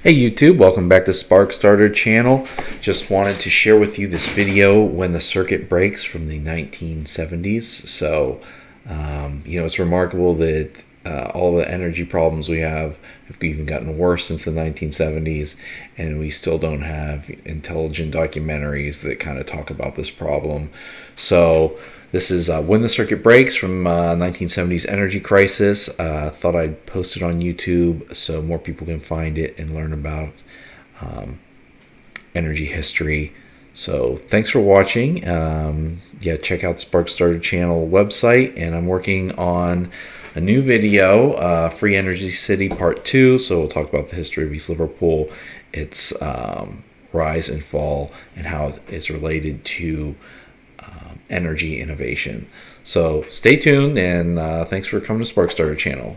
Hey YouTube, welcome back to Sparkstarter channel. Just wanted to share with you this video when the circuit breaks from the 1970s. So, it's remarkable that all the energy problems we have even gotten worse since the 1970s, and we still don't have intelligent documentaries that kind of talk about this problem. So this is When the Circuit Breaks from 1970s Energy Crisis. Thought I'd post it on YouTube so more people can find it and learn about energy history. So thanks for watching. Check out the Sparkstarter channel website, and I'm working on a new video, Free Energy City Part 2. So we'll talk about the history of East Liverpool, its rise and fall, and how it's related to energy innovation. So stay tuned, and thanks for coming to Sparkstarter channel.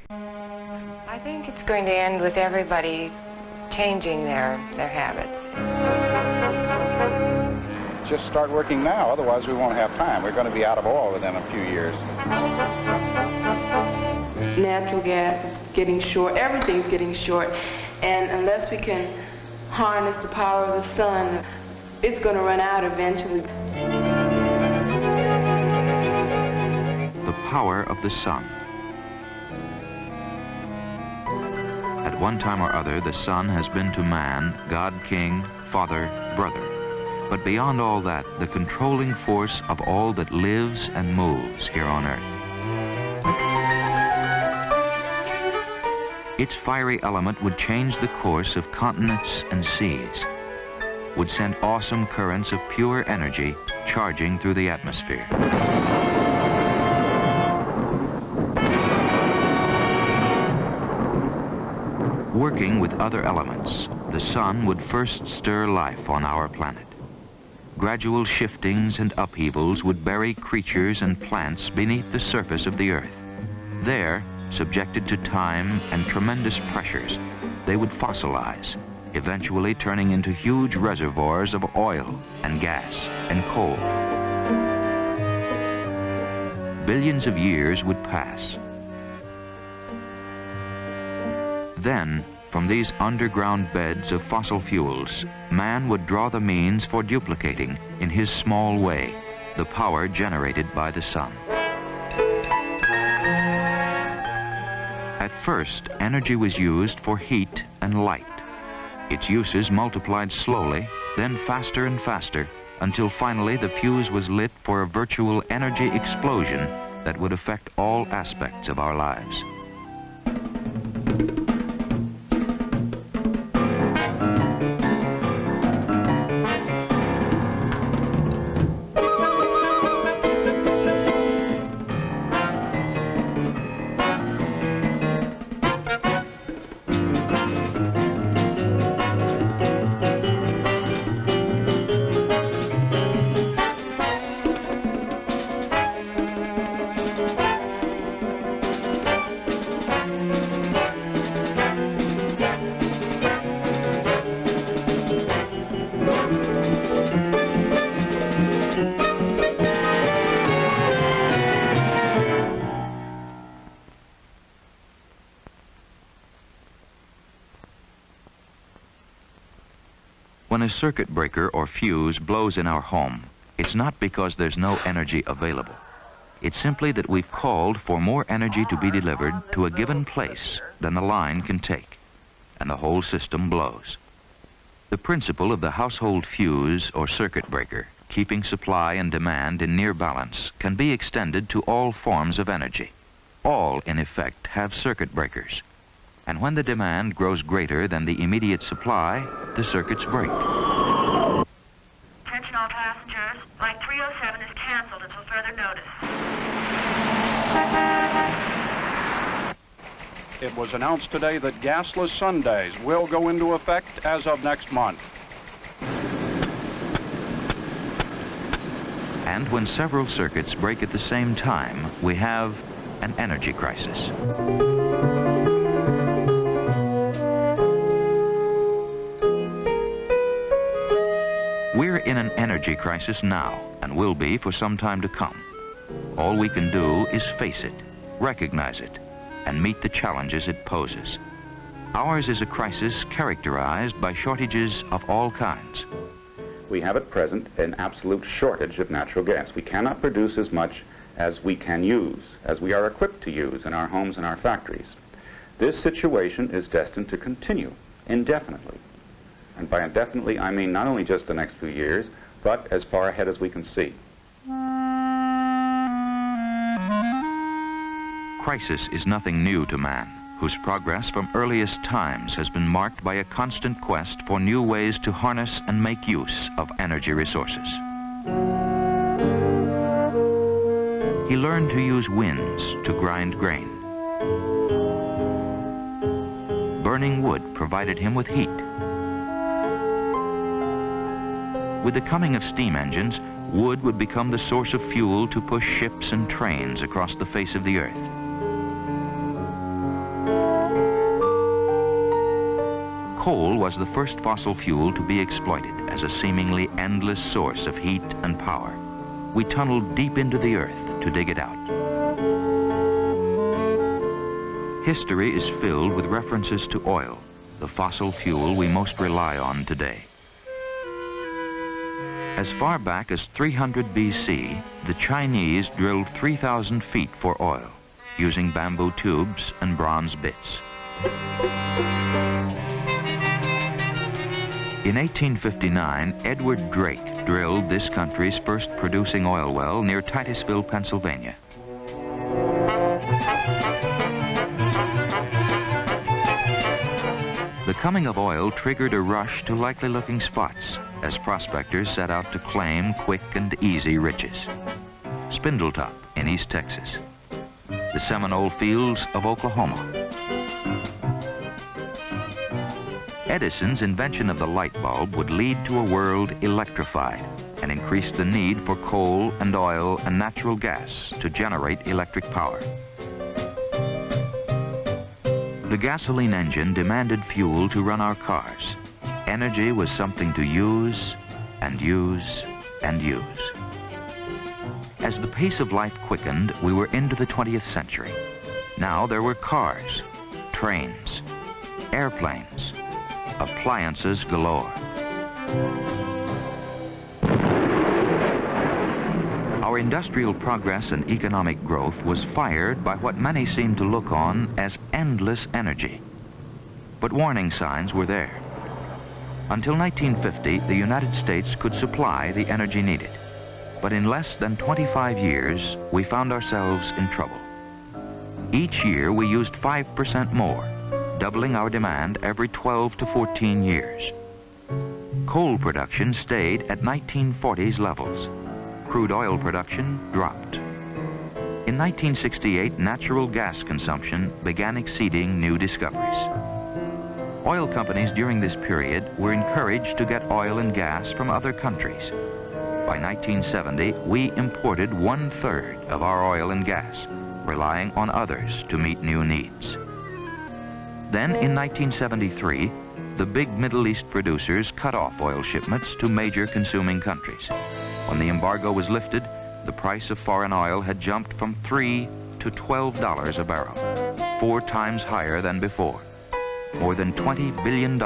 I think it's going to end with everybody changing their habits. Just start working now, otherwise we won't have time. We're going to be out of oil within a few years. Natural gas is getting short, everything's getting short, and unless we can harness the power of the sun, it's going to run out eventually. The power of the sun. At one time or other, the sun has been to man God, King, Father, Brother. But beyond all that, the controlling force of all that lives and moves here on earth. Its fiery element would change the course of continents and seas, would send awesome currents of pure energy charging through the atmosphere. Working with other elements, the sun would first stir life on our planet. Gradual shiftings and upheavals would bury creatures and plants beneath the surface of the earth. There, subjected to time and tremendous pressures, they would fossilize, eventually turning into huge reservoirs of oil and gas and coal. Billions of years would pass. Then, from these underground beds of fossil fuels, man would draw the means for duplicating, in his small way, the power generated by the sun. At first, energy was used for heat and light. Its uses multiplied slowly, then faster and faster, until finally the fuse was lit for a virtual energy explosion that would affect all aspects of our lives. When a circuit breaker or fuse blows in our home, it's not because there's no energy available. It's simply that we've called for more energy to be delivered to a given place than the line can take, and the whole system blows. The principle of the household fuse or circuit breaker, keeping supply and demand in near balance, can be extended to all forms of energy. All, in effect, have circuit breakers. And when the demand grows greater than the immediate supply, the circuits break. Attention all passengers. Flight 307 is canceled until further notice. It was announced today that gasless Sundays will go into effect as of next month. And when several circuits break at the same time, we have an energy crisis. We're in an energy crisis now, and will be for some time to come. All we can do is face it, recognize it, and meet the challenges it poses. Ours is a crisis characterized by shortages of all kinds. We have at present an absolute shortage of natural gas. We cannot produce as much as we can use, as we are equipped to use in our homes and our factories. This situation is destined to continue indefinitely. And by indefinitely, I mean not only just the next few years, but as far ahead as we can see. Crisis is nothing new to man, whose progress from earliest times has been marked by a constant quest for new ways to harness and make use of energy resources. He learned to use winds to grind grain. Burning wood provided him with heat. With the coming of steam engines, wood would become the source of fuel to push ships and trains across the face of the earth. Coal was the first fossil fuel to be exploited as a seemingly endless source of heat and power. We tunneled deep into the earth to dig it out. History is filled with references to oil, the fossil fuel we most rely on today. As far back as 300 BC, the Chinese drilled 3,000 feet for oil, using bamboo tubes and bronze bits. In 1859, Edward Drake drilled this country's first producing oil well near Titusville, Pennsylvania. The coming of oil triggered a rush to likely-looking spots as prospectors set out to claim quick and easy riches. Spindletop in East Texas, the Seminole fields of Oklahoma. Edison's invention of the light bulb would lead to a world electrified and increase the need for coal and oil and natural gas to generate electric power. The gasoline engine demanded fuel to run our cars. Energy was something to use and use and use. As the pace of life quickened, we were into the 20th century. Now there were cars, trains, airplanes, appliances galore. Our industrial progress and economic growth was fired by what many seemed to look on as endless energy. But warning signs were there. Until 1950, the United States could supply the energy needed. But in less than 25 years, we found ourselves in trouble. Each year, we used 5% more, doubling our demand every 12 to 14 years. Coal production stayed at 1940s levels. Crude oil production dropped. In 1968, natural gas consumption began exceeding new discoveries. Oil companies during this period were encouraged to get oil and gas from other countries. By 1970, we imported 1/3 of our oil and gas, relying on others to meet new needs. Then in 1973, the big Middle East producers cut off oil shipments to major consuming countries. When the embargo was lifted, the price of foreign oil had jumped from $3 to $12 a barrel, 4 times higher than before. More than $20 billion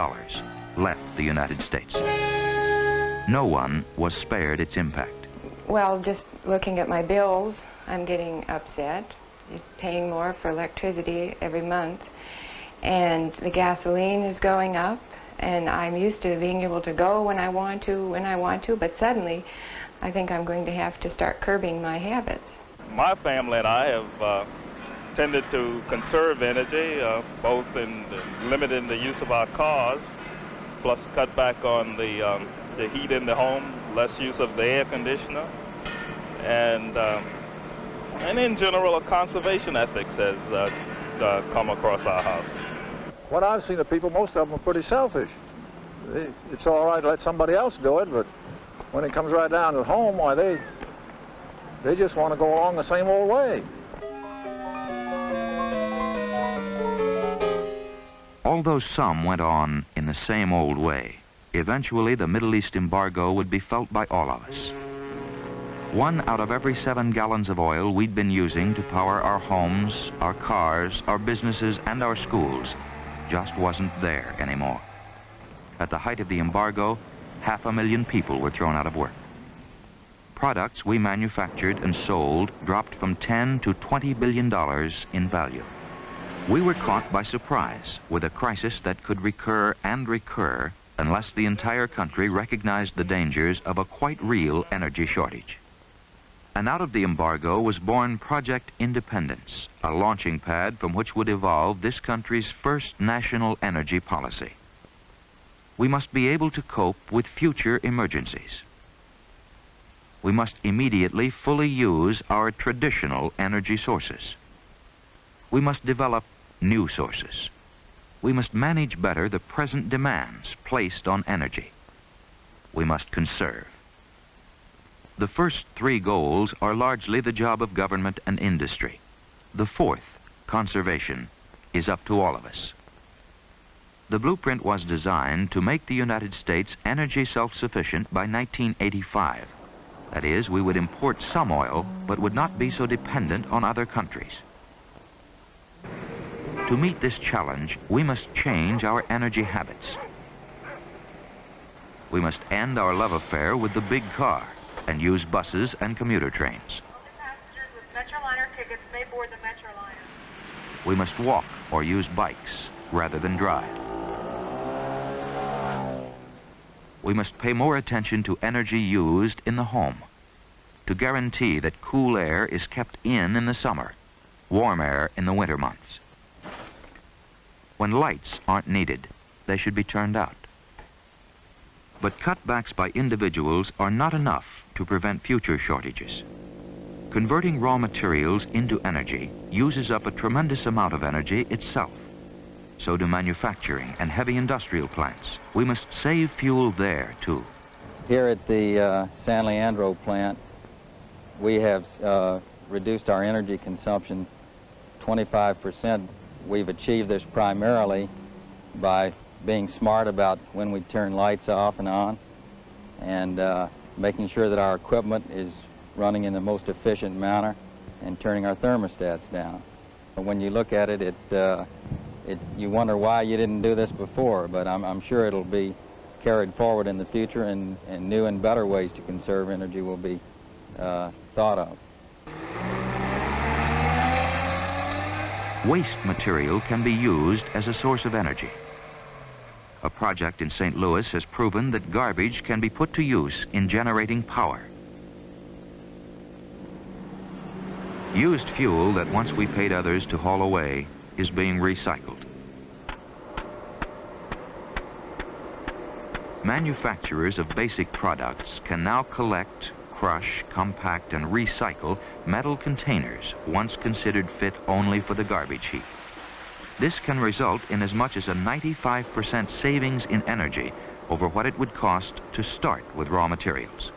left the United States. No one was spared its impact. Well, just looking at my bills, I'm getting upset. Paying more for electricity every month. And the gasoline is going up. And I'm used to being able to go when I want to, but suddenly I think I'm going to have to start curbing my habits. My family and I have tended to conserve energy, both in limiting the use of our cars, plus cut back on the heat in the home, less use of the air conditioner, and in general, a conservation ethics has come across our house. What I've seen of people, most of them are pretty selfish. It's all right to let somebody else do it, but when it comes right down to home, why, they just want to go along the same old way. Although some went on in the same old way, eventually the Middle East embargo would be felt by all of us. 1 out of every 7 gallons of oil we'd been using to power our homes, our cars, our businesses, and our schools just wasn't there anymore. At the height of the embargo, 500,000 people were thrown out of work. Products we manufactured and sold dropped from $10 to $20 billion in value. We were caught by surprise with a crisis that could recur and recur unless the entire country recognized the dangers of a quite real energy shortage. And out of the embargo was born Project Independence, a launching pad from which would evolve this country's first national energy policy. We must be able to cope with future emergencies. We must immediately fully use our traditional energy sources. We must develop new sources. We must manage better the present demands placed on energy. We must conserve. The first 3 goals are largely the job of government and industry. The 4th, conservation, is up to all of us. The blueprint was designed to make the United States energy self-sufficient by 1985. That is, we would import some oil, but would not be so dependent on other countries. To meet this challenge, we must change our energy habits. We must end our love affair with the big car and use buses and commuter trains. Only passengers with Metroliner tickets may board the Metroliner. We must walk or use bikes rather than drive. We must pay more attention to energy used in the home, to guarantee that cool air is kept in the summer, warm air in the winter months. When lights aren't needed, they should be turned out. But cutbacks by individuals are not enough to prevent future shortages. Converting raw materials into energy uses up a tremendous amount of energy itself. So do manufacturing and heavy industrial plants. We must save fuel there, too. Here at the San Leandro plant, we have reduced our energy consumption 25%. We've achieved this primarily by being smart about when we turn lights off and on, and making sure that our equipment is running in the most efficient manner, and turning our thermostats down. When you look at it, you wonder why you didn't do this before, but I'm sure it'll be carried forward in the future, and new and better ways to conserve energy will be thought of. Waste material can be used as a source of energy. A project in St. Louis has proven that garbage can be put to use in generating power. Used fuel that once we paid others to haul away is being recycled. Manufacturers of basic products can now collect, crush, compact, and recycle metal containers once considered fit only for the garbage heap. This can result in as much as a 95% savings in energy over what it would cost to start with raw materials.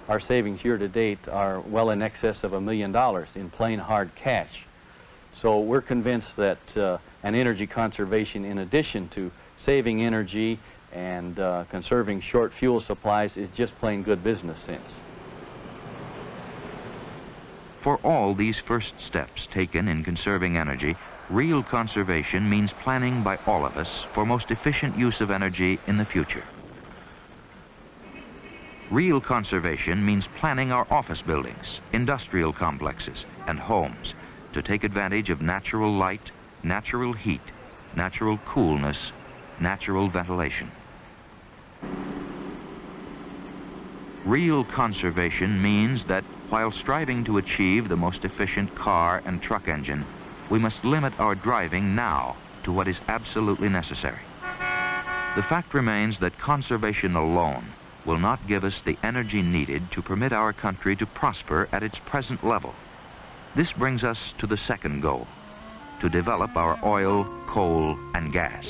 Our savings year to date are well in excess of $1 million in plain hard cash. So we're convinced that an energy conservation, in addition to saving energy and conserving short fuel supplies, is just plain good business sense. For all these first steps taken in conserving energy, real conservation means planning by all of us for most efficient use of energy in the future. Real conservation means planning our office buildings, industrial complexes, and homes to take advantage of natural light, natural heat, natural coolness, natural ventilation. Real conservation means that while striving to achieve the most efficient car and truck engine, we must limit our driving now to what is absolutely necessary. The fact remains that conservation alone will not give us the energy needed to permit our country to prosper at its present level. This brings us to the second goal, to develop our oil, coal, and gas.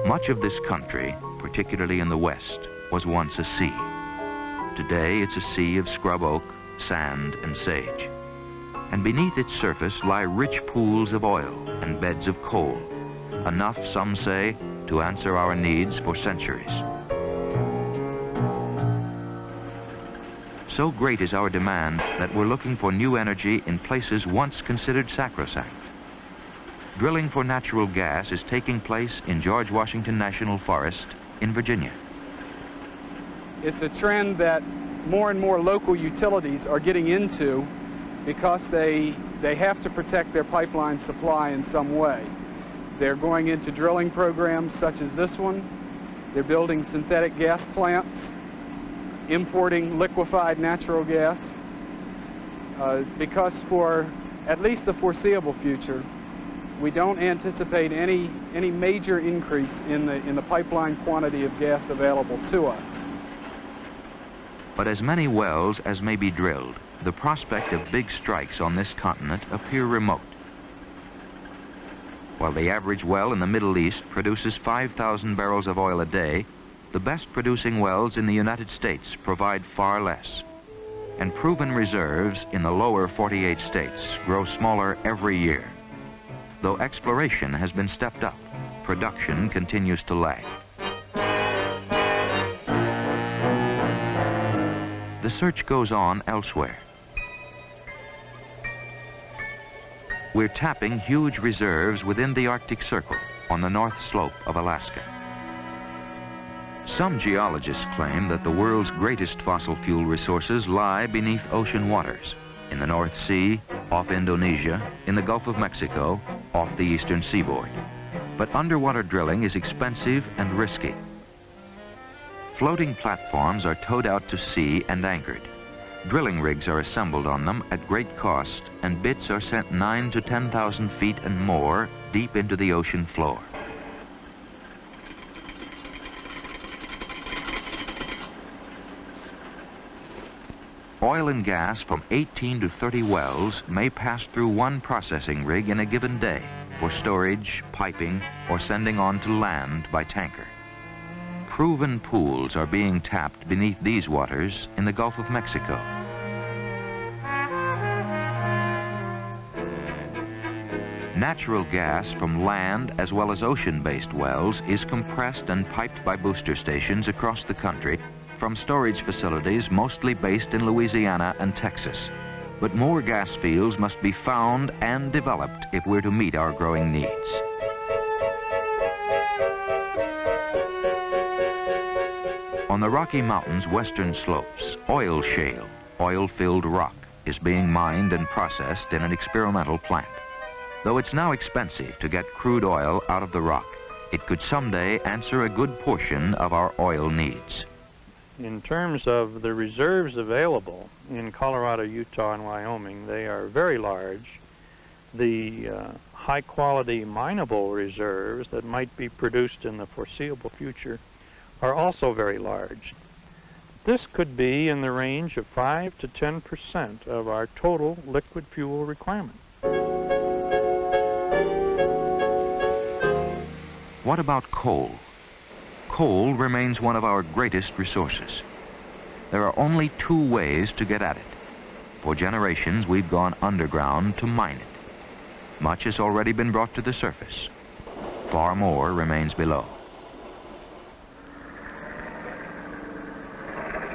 Much of this country, particularly in the West, was once a sea. Today it's a sea of scrub oak, sand, and sage. And beneath its surface lie rich pools of oil and beds of coal, enough, some say, to answer our needs for centuries. So great is our demand that we're looking for new energy in places once considered sacrosanct. Drilling for natural gas is taking place in George Washington National Forest in Virginia. It's a trend that more and more local utilities are getting into because they have to protect their pipeline supply in some way. They're going into drilling programs such as this one. They're building synthetic gas plants, importing liquefied natural gas, because for at least the foreseeable future, we don't anticipate any major increase in the pipeline quantity of gas available to us. But as many wells as may be drilled, the prospect of big strikes on this continent appear remote. While the average well in the Middle East produces 5,000 barrels of oil a day, the best producing wells in the United States provide far less. And proven reserves in the lower 48 states grow smaller every year. Though exploration has been stepped up, production continues to lag. The search goes on elsewhere. We're tapping huge reserves within the Arctic Circle on the north slope of Alaska. Some geologists claim that the world's greatest fossil fuel resources lie beneath ocean waters, in the North Sea, off Indonesia, in the Gulf of Mexico, off the eastern seaboard. But underwater drilling is expensive and risky. Floating platforms are towed out to sea and anchored. Drilling rigs are assembled on them at great cost, and bits are sent 9,000 to 10,000 feet and more deep into the ocean floor. Oil and gas from 18 to 30 wells may pass through one processing rig in a given day for storage, piping, or sending on to land by tanker. Proven pools are being tapped beneath these waters in the Gulf of Mexico. Natural gas from land as well as ocean-based wells is compressed and piped by booster stations across the country from storage facilities mostly based in Louisiana and Texas. But more gas fields must be found and developed if we're to meet our growing needs. On the Rocky Mountains' western slopes, oil shale, oil-filled rock, is being mined and processed in an experimental plant. Though it's now expensive to get crude oil out of the rock, it could someday answer a good portion of our oil needs. In terms of the reserves available in Colorado, Utah, and Wyoming, they are very large. The high-quality mineable reserves that might be produced in the foreseeable future are also very large. This could be in the range of 5 to 10% of our total liquid fuel requirement. What about coal? Coal remains one of our greatest resources. There are only two ways to get at it. For generations, we've gone underground to mine it. Much has already been brought to the surface. Far more remains below.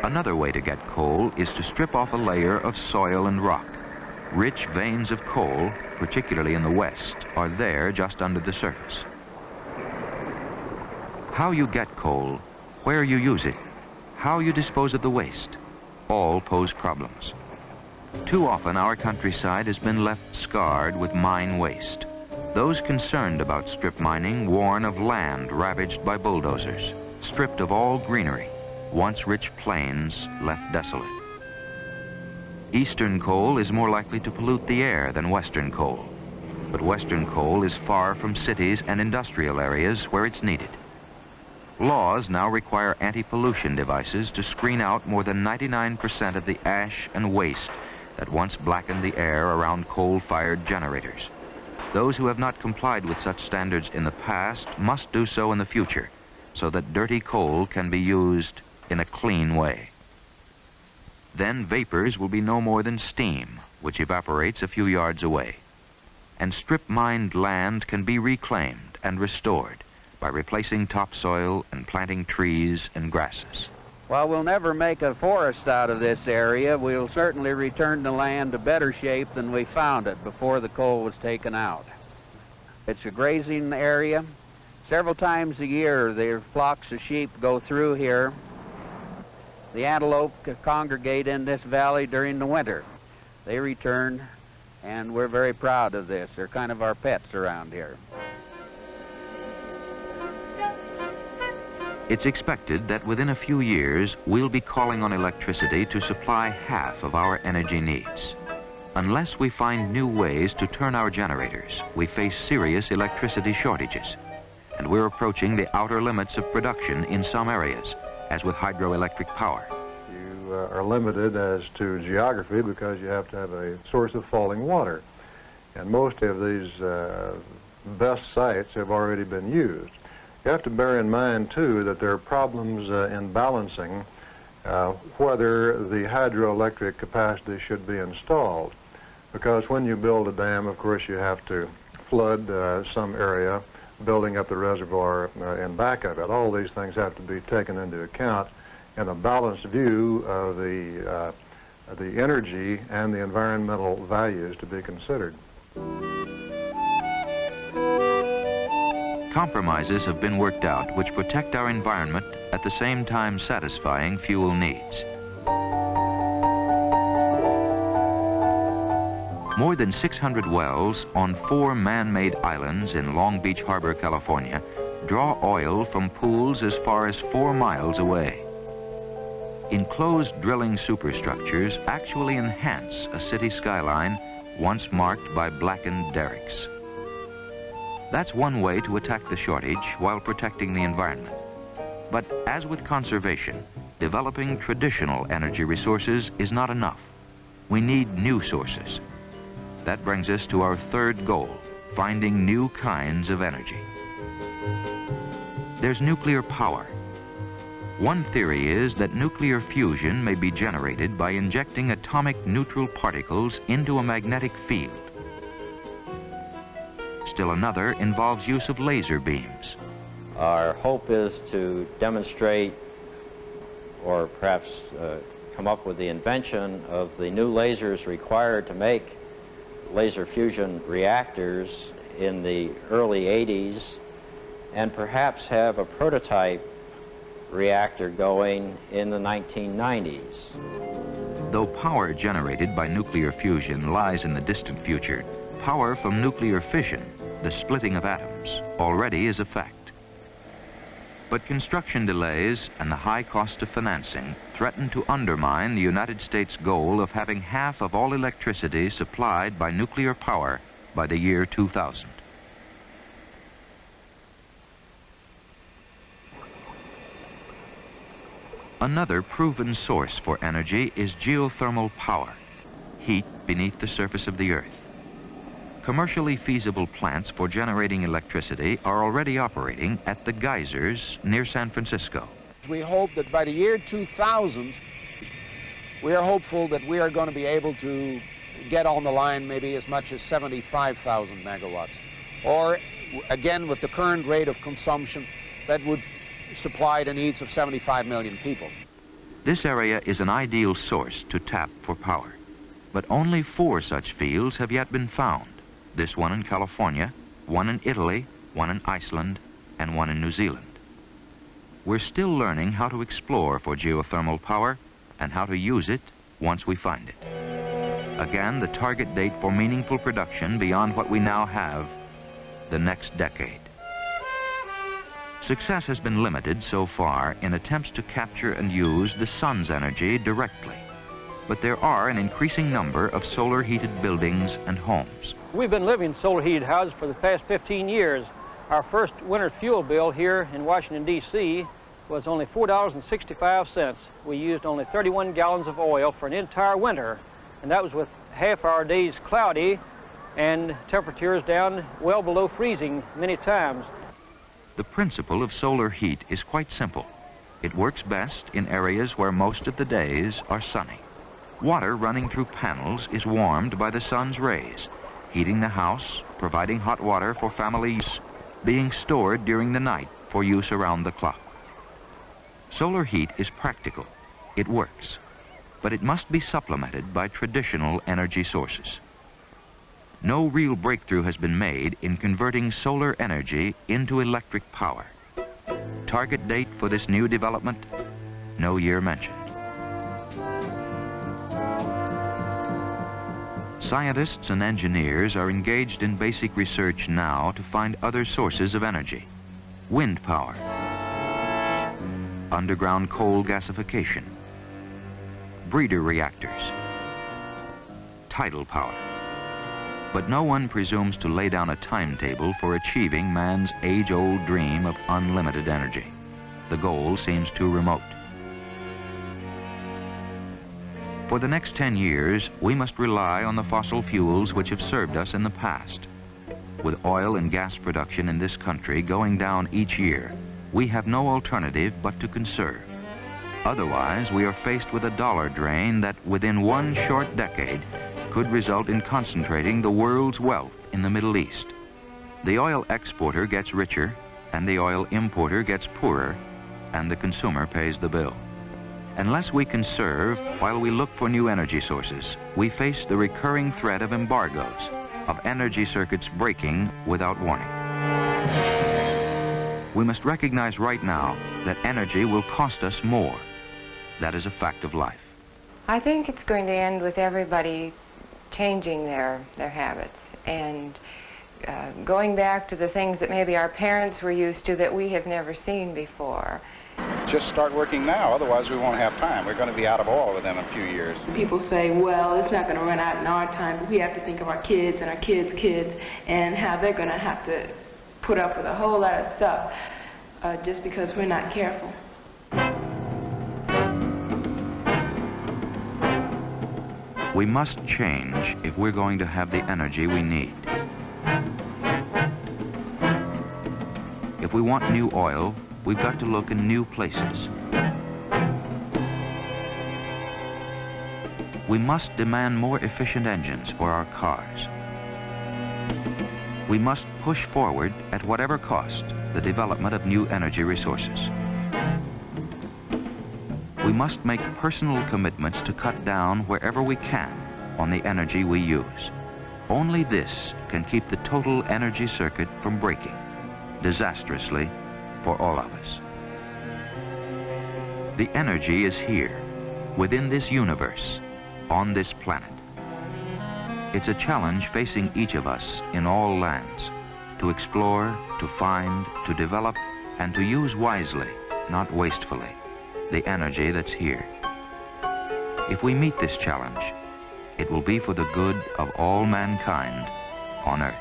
Another way to get coal is to strip off a layer of soil and rock. Rich veins of coal, particularly in the West, are there just under the surface. How you get coal, where you use it, how you dispose of the waste, all pose problems. Too often our countryside has been left scarred with mine waste. Those concerned about strip mining warn of land ravaged by bulldozers, stripped of all greenery, once rich plains left desolate. Eastern coal is more likely to pollute the air than western coal, but western coal is far from cities and industrial areas where it's needed. Laws now require anti-pollution devices to screen out more than 99% of the ash and waste that once blackened the air around coal-fired generators. Those who have not complied with such standards in the past must do so in the future, so that dirty coal can be used in a clean way. Then vapors will be no more than steam, which evaporates a few yards away. And strip-mined land can be reclaimed and restored, by replacing topsoil and planting trees and grasses. While we'll never make a forest out of this area, we'll certainly return the land to better shape than we found it before the coal was taken out. It's a grazing area. Several times a year, the flocks of sheep go through here. The antelope congregate in this valley during the winter. They return, and we're very proud of this. They're kind of our pets around here. It's expected that within a few years, we'll be calling on electricity to supply half of our energy needs. Unless we find new ways to turn our generators, we face serious electricity shortages. And we're approaching the outer limits of production in some areas, as with hydroelectric power. You are limited as to geography because you have to have a source of falling water. And most of these best sites have already been used. You have to bear in mind, too, that there are problems in balancing whether the hydroelectric capacity should be installed. Because when you build a dam, of course, you have to flood some area, building up the reservoir in back of it. All these things have to be taken into account in a balanced view of the energy and the environmental values to be considered. Compromises have been worked out which protect our environment at the same time satisfying fuel needs. More than 600 wells on 4 man-made islands in Long Beach Harbor, California, draw oil from pools as far as 4 miles away. Enclosed drilling superstructures actually enhance a city skyline once marked by blackened derricks. That's one way to attack the shortage while protecting the environment. But as with conservation, developing traditional energy resources is not enough. We need new sources. That brings us to our third goal, finding new kinds of energy. There's nuclear power. One theory is that nuclear fusion may be generated by injecting atomic neutral particles into a magnetic field. Still another involves use of laser beams. Our hope is to demonstrate, or perhaps come up with the invention of the new lasers required to make laser fusion reactors in the early 80s, and perhaps have a prototype reactor going in the 1990s. Though power generated by nuclear fusion lies in the distant future, power from nuclear fission, the splitting of atoms, already is a fact. But construction delays and the high cost of financing threaten to undermine the United States goal of having half of all electricity supplied by nuclear power by the year 2000. Another proven source for energy is geothermal power, heat beneath the surface of the Earth. Commercially feasible plants for generating electricity are already operating at the geysers near San Francisco. We hope that by the year 2000, we are hopeful that we are going to be able to get on the line maybe as much as 75,000 megawatts. Or, again, with the current rate of consumption, that would supply the needs of 75 million people. This area is an ideal source to tap for power, but only 4 such fields have yet been found. This one in California, one in Italy, one in Iceland, and one in New Zealand. We're still learning how to explore for geothermal power and how to use it once we find it. Again, the target date for meaningful production beyond what we now have, the next decade. Success has been limited so far in attempts to capture and use the sun's energy directly. But there are an increasing number of solar-heated buildings and homes. We've been living in solar-heated houses for the past 15 years. Our first winter fuel bill here in Washington, D.C. was only $4.65. We used only 31 gallons of oil for an entire winter, and that was with half our days cloudy and temperatures down well below freezing many times. The principle of solar heat is quite simple. It works best in areas where most of the days are sunny. Water running through panels is warmed by the sun's rays, heating the house, providing hot water for family use, being stored during the night for use around the clock. Solar heat is practical. It works. But it must be supplemented by traditional energy sources. No real breakthrough has been made in converting solar energy into electric power. Target date for this new development? No year mentioned. Scientists and engineers are engaged in basic research now to find other sources of energy. Wind power, underground coal gasification, breeder reactors, tidal power. But no one presumes to lay down a timetable for achieving man's age-old dream of unlimited energy. The goal seems too remote. For the next 10 years, we must rely on the fossil fuels which have served us in the past. With oil and gas production in this country going down each year, we have no alternative but to conserve. Otherwise, we are faced with a dollar drain that within one short decade could result in concentrating the world's wealth in the Middle East. The oil exporter gets richer, and the oil importer gets poorer, and the consumer pays the bill. Unless we conserve while we look for new energy sources, we face the recurring threat of embargoes, of energy circuits breaking without warning. We must recognize right now that energy will cost us more. That is a fact of life. I think it's going to end with everybody changing their habits and going back to the things that maybe our parents were used to that we have never seen before. Just start working now, otherwise we won't have time. We're going to be out of oil within a few years. People say, well, it's not going to run out in our time, but we have to think of our kids and our kids' kids and how they're going to have to put up with a whole lot of stuff just because we're not careful. We must change if we're going to have the energy we need. If we want new oil, we've got to look in new places. We must demand more efficient engines for our cars. We must push forward, at whatever cost, the development of new energy resources. We must make personal commitments to cut down wherever we can on the energy we use. Only this can keep the total energy circuit from breaking, disastrously, for all of us. The energy is here, within this universe, on this planet. It's a challenge facing each of us in all lands, to explore, to find, to develop, and to use wisely, not wastefully, the energy that's here. If we meet this challenge, it will be for the good of all mankind on Earth.